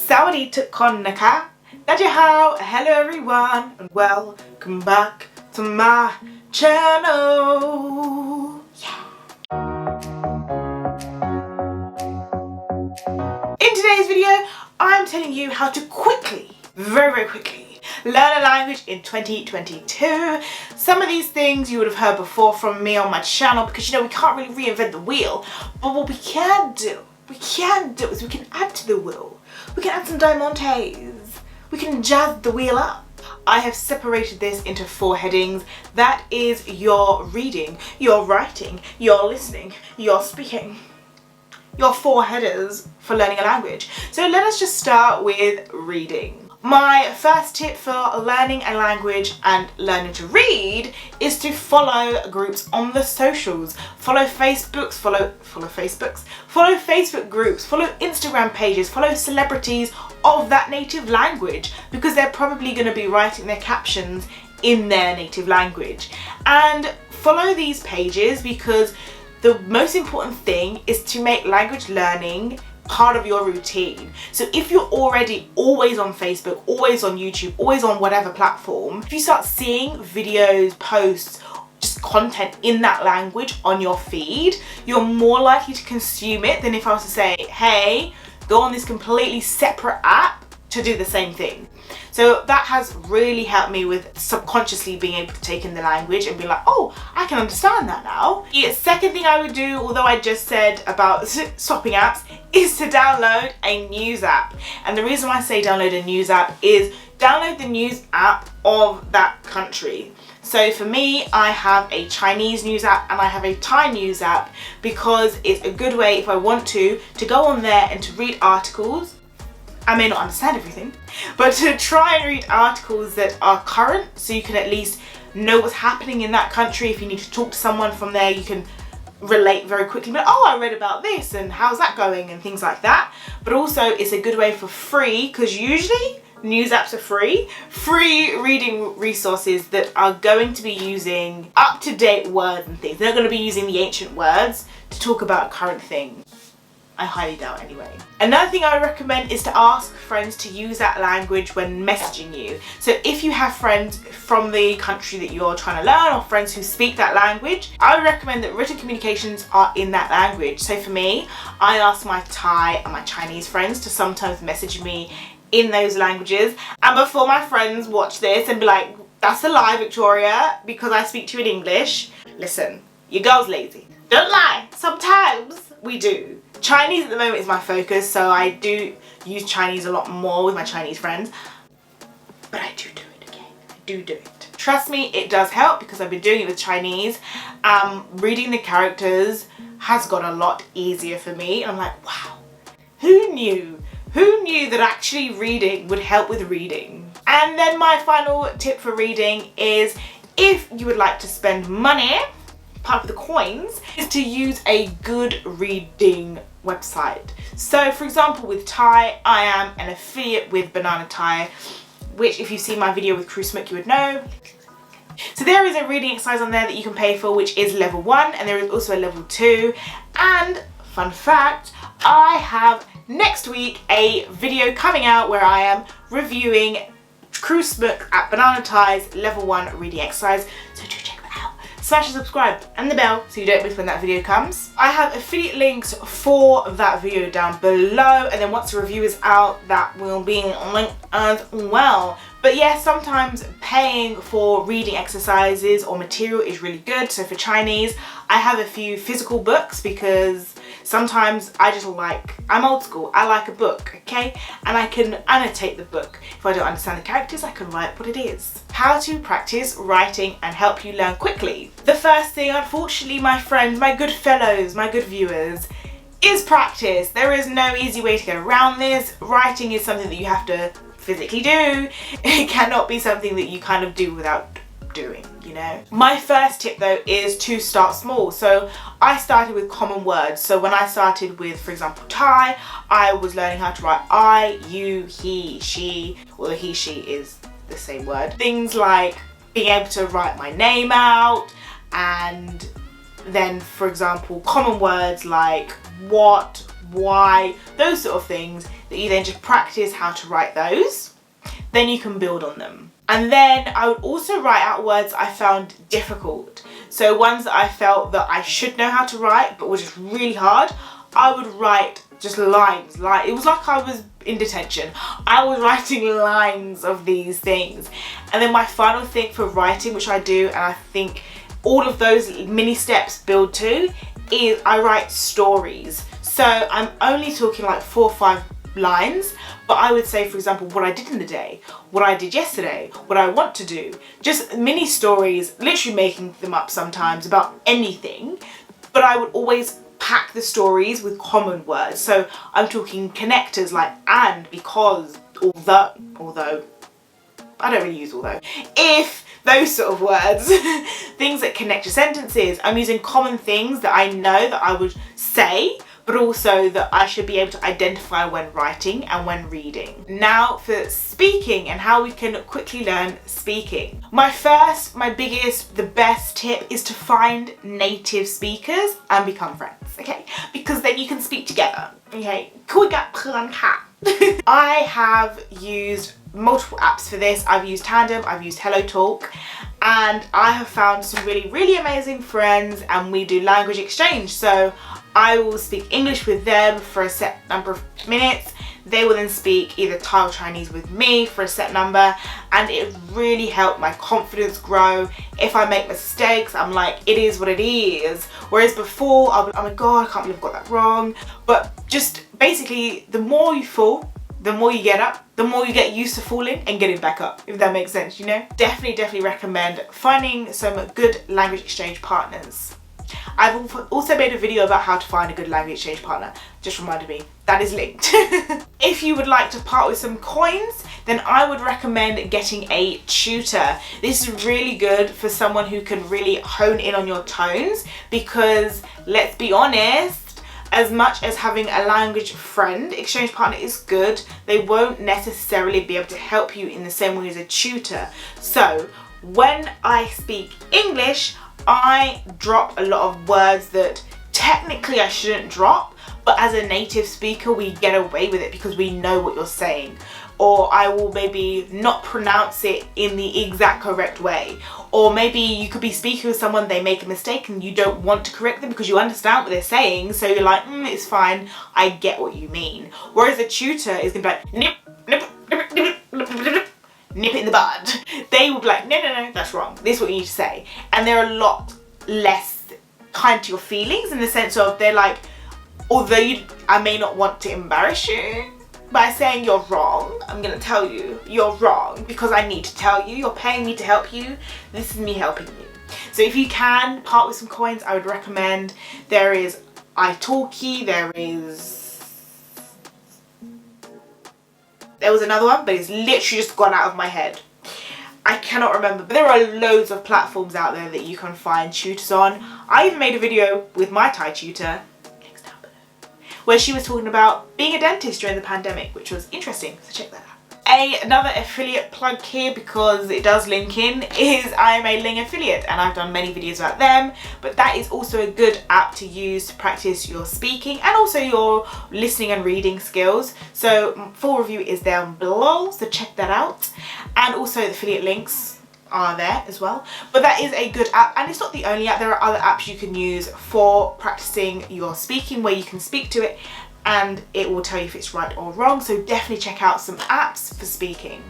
Sawadee tukon naka. Dajahao. Hello everyone and welcome back to my channel. Yeah. In today's video, I'm telling you how to quickly, very quickly, learn a language in 2022. Some of these things you would have heard before from me on my channel because you know we can't really reinvent the wheel. But what we can do is we can add to the wheel. We can add some diamantes. We can jazz the wheel up. I have separated this into 4 headings. That is your reading, your writing, your listening, your speaking. Your 4 headers for learning a language. So let us just start with reading. My first tip for learning a language and learning to read is to follow groups on the socials. Follow Facebook groups, follow Instagram pages, follow celebrities of that native language because they're probably going to be writing their captions in their native language. And follow these pages because the most important thing is to make language learning part of your routine. So if you're already always on Facebook, always on YouTube, always on whatever platform, if you start seeing videos, posts, just content in that language on your feed, you're more likely to consume it than if I was to say, hey, go on this completely separate app to do the same thing. So that has really helped me with subconsciously being able to take in the language and be like, oh, I can understand that now. The second thing I would do, although I just said about swapping apps, is to download a news app. And the reason why I say download a news app is download the news app of that country. So for me, I have a Chinese news app and I have a Thai news app because it's a good way if I want to go on there and to read articles. I may not understand everything, but to try and read articles that are current so you can at least know what's happening in that country. If you need to talk to someone from there, you can relate very quickly, but oh, I read about this and how's that going and things like that. But also it's a good way for free, because usually news apps are free reading resources that are going to be using up-to-date words and things. They're not going to be using the ancient words to talk about current things. I highly doubt anyway. Another thing I would recommend is to ask friends to use that language when messaging you. So if you have friends from the country that you're trying to learn or friends who speak that language, I would recommend that written communications are in that language. So for me, I ask my Thai and my Chinese friends to sometimes message me in those languages. And before my friends watch this and be like, that's a lie, Victoria, because I speak to you in English. Listen, your girl's lazy. Don't lie, sometimes we do. Chinese at the moment is my focus, so I do use Chinese a lot more with my Chinese friends. But I do it, okay? I do it. Trust me, it does help because I've been doing it with Chinese. Reading the characters has got a lot easier for me. I'm like, wow, who knew? Who knew that actually reading would help with reading? And then my final tip for reading is if you would like to spend money, part of the coins, is to use a good reading website. So for example with Thai, I am an affiliate with Banana Thai, which if you've seen my video with Krusmuk you would know. So there is a reading exercise on there that you can pay for, which is level 1, and there is also a level 2. And fun fact, I have next week a video coming out where I am reviewing Krusmuk at Banana Thai's level 1 reading exercise, so do check that out. Smash the subscribe and the bell so you don't miss when that video comes. I have affiliate links for that video down below, and then once the review is out that will be linked as well. But yeah, sometimes paying for reading exercises or material is really good. So for Chinese, I have a few physical books because sometimes I'm old school, I like a book, okay? And I can annotate the book. If I don't understand the characters, I can write what it is. How to practice writing and help you learn quickly. The first thing, unfortunately, my friends, my good fellows, my good viewers, is practice. There is no easy way to get around this. Writing is something that you have to physically do. It cannot be something that you kind of do without doing, you know. My first tip though is to start small. So I started with common words. So when I started with, for example, Thai, I was learning how to write I, you, he, she, although he, she is the same word. Things like being able to write my name out, and then for example common words like what, why, those sort of things that you then just practice how to write those. Then you can build on them. And then I would also write out words I found difficult. So ones that I felt that I should know how to write but were just really hard, I would write just lines. It was like I was in detention. I was writing lines of these things. And then my final thing for writing, which I do, and I think all of those mini steps build to, is I write stories. So I'm only talking like 4 or 5 lines, but I would say, for example, what I did in the day, what I did yesterday, what I want to do. Just mini stories, literally making them up sometimes about anything, but I would always pack the stories with common words. So I'm talking connectors like and, because, although, I don't really use although, if, those sort of words, things that connect your sentences. I'm using common things that I know that I would say, but also that I should be able to identify when writing and when reading. Now for speaking and how we can quickly learn speaking. My biggest, the best tip is to find native speakers and become friends, okay? Because then you can speak together, okay? I have used multiple apps for this. I've used Tandem, I've used HelloTalk, and I have found some really amazing friends, and we do language exchange. So I will speak English with them for a set number of minutes. They will then speak either Thai or Chinese with me for a set number, and it really helped my confidence grow. If I make mistakes, I'm like, it is what it is. Whereas before, I would, oh my god, I can't believe I got that wrong. But just basically, the more you fall, the more you get up, the more you get used to falling and getting back up, if that makes sense, you know? Definitely recommend finding some good language exchange partners. I've also made a video about how to find a good language exchange partner. Just reminded me, that is linked. If you would like to part with some coins, then I would recommend getting a tutor. This is really good for someone who can really hone in on your tones, because let's be honest, as much as having a language friend, exchange partner is good, they won't necessarily be able to help you in the same way as a tutor. So when I speak English, I drop a lot of words that technically I shouldn't drop, but as a native speaker we get away with it because we know what you're saying. Or I will maybe not pronounce it in the exact correct way. Or maybe you could be speaking with someone, they make a mistake and you don't want to correct them because you understand what they're saying, so you're like, it's fine, I get what you mean. Whereas a tutor is gonna be like, nip it in the bud. They will be like, no, that's wrong. This is what you need to say. And they're a lot less kind to your feelings, in the sense of they're like, although I may not want to embarrass you by saying you're wrong, I'm gonna tell you you're wrong because I need to tell you. You're paying me to help you. This is me helping you. So if you can part with some coins, I would recommend. There is italki, there was another one, but it's literally just gone out of my head. I cannot remember, but there are loads of platforms out there that you can find tutors on. I even made a video with my Thai tutor, links down below, where she was talking about being a dentist during the pandemic, which was interesting, so check that out. Another affiliate plug here, because it does link in, is I am a Ling affiliate, and I've done many videos about them, but that is also a good app to use to practice your speaking and also your listening and reading skills. So full review is down below, so check that out. And also the affiliate links are there as well. But that is a good app, and it's not the only app. There are other apps you can use for practicing your speaking, where you can speak to it and it will tell you if it's right or wrong. So definitely check out some apps for speaking.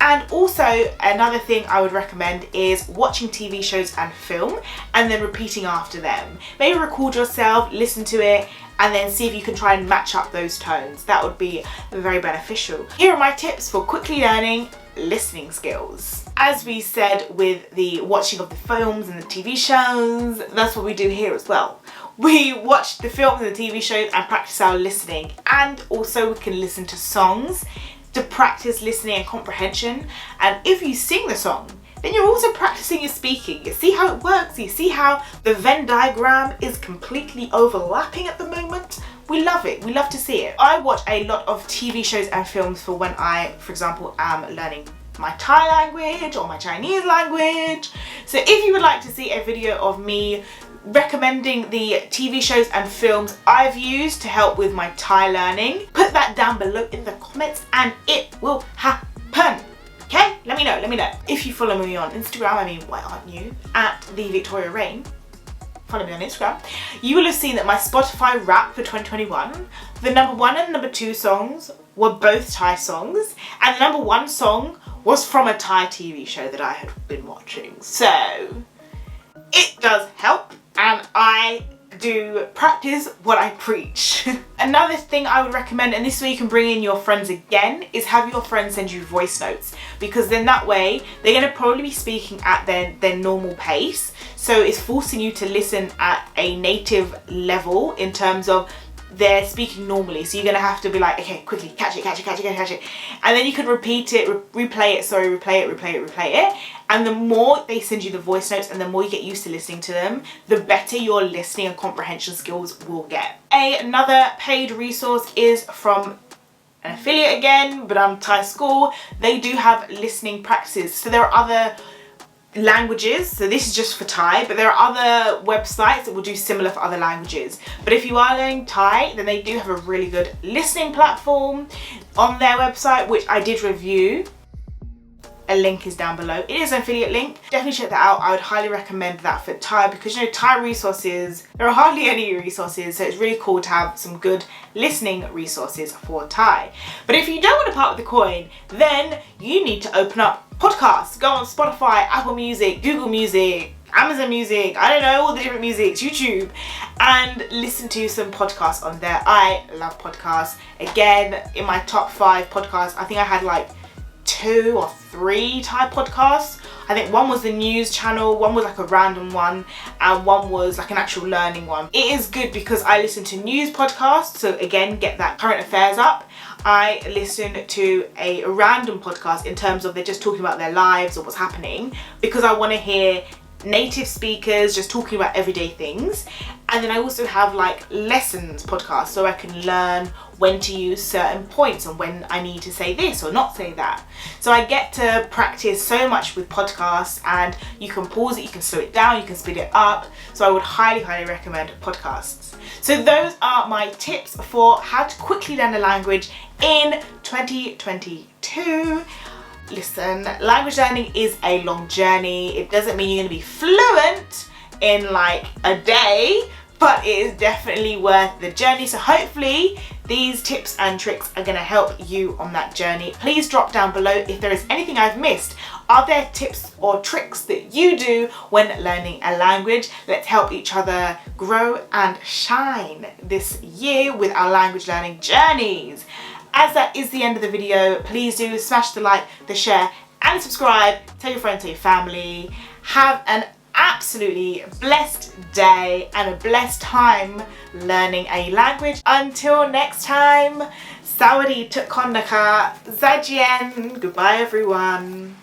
And also another thing I would recommend is watching TV shows and film and then repeating after them. Maybe record yourself, listen to it, and then see if you can try and match up those tones. That would be very beneficial. Here are my tips for quickly learning listening skills. As we said with the watching of the films and the TV shows, that's what we do here as well. We watch the films and the TV shows and practice our listening, and also we can listen to songs to practice listening and comprehension. And if you sing the song, then you're also practicing your speaking. You see how it works? You see how the Venn diagram is completely overlapping at the moment? We love it. We love to see it. I watch a lot of TV shows and films for when I, for example, am learning my Thai language or my Chinese language. So if you would like to see a video of me recommending the TV shows and films I've used to help with my Thai learning, put put that down below in the comments and it will happen. Okay, let me know. If you follow me on Instagram, I mean, why aren't you, at the Victoria Rain, follow me on Instagram, you will have seen that my Spotify Wrap for 2021, the number 1 and number 2 songs were both Thai songs, and the number 1 song was from a Thai TV show that I had been watching. So it does help, and I do practice what I preach. Another thing I would recommend, and this is where you can bring in your friends again, is have your friends send you voice notes, because then that way they're going to probably be speaking at their normal pace, so it's forcing you to listen at a native level in terms of they're speaking normally, so you're going to have to be like, okay, quickly catch it, and then you can repeat it, replay it, and the more they send you the voice notes and the more you get used to listening to them, the better your listening and comprehension skills will get. Another paid resource is from an affiliate again, but Thai School. They do have listening practices, so there are other languages, so this is just for Thai, but there are other websites that will do similar for other languages. But if you are learning Thai, then they do have a really good listening platform on their website, which I did review. A link is down below. It is an affiliate link. Definitely check that out. I would highly recommend that for Thai, because you know, Thai resources, there are hardly any resources, so it's really cool to have some good listening resources for Thai. But if you don't want to part with the coin, then you need to open up podcasts. Go on Spotify, Apple Music, Google Music, Amazon Music, I don't know, all the different musics, YouTube, and listen to some podcasts on there. I love podcasts. Again, in my top 5 podcasts, I think I had like 2 or 3 Thai podcasts. I think one was the news channel, one was like a random one, and one was like an actual learning one. It is good because I listen to news podcasts, so again, get that current affairs up. I listen to a random podcast in terms of they're just talking about their lives or what's happening, because I want to hear native speakers just talking about everyday things. And then I also have like lessons podcasts, so I can learn when to use certain points and when I need to say this or not say that. So I get to practice so much with podcasts, and you can pause it, you can slow it down, you can speed it up. So I would highly recommend podcasts. So those are my tips for how to quickly learn a language in 2022. Listen, language learning is a long journey. It doesn't mean you're going to be fluent in like a day, but it is definitely worth the journey. So hopefully these tips and tricks are going to help you on that journey. Please drop down below if there is anything I've missed. Are there tips or tricks that you do when learning a language? Let's help each other grow and shine this year with our language learning journeys. As that is the end of the video, please do smash the like, the share and subscribe. Tell your friends, tell your family. Have an absolutely blessed day and a blessed time learning a language. Until next time, Sawadi Tukon Naka, Zaijian. Goodbye everyone.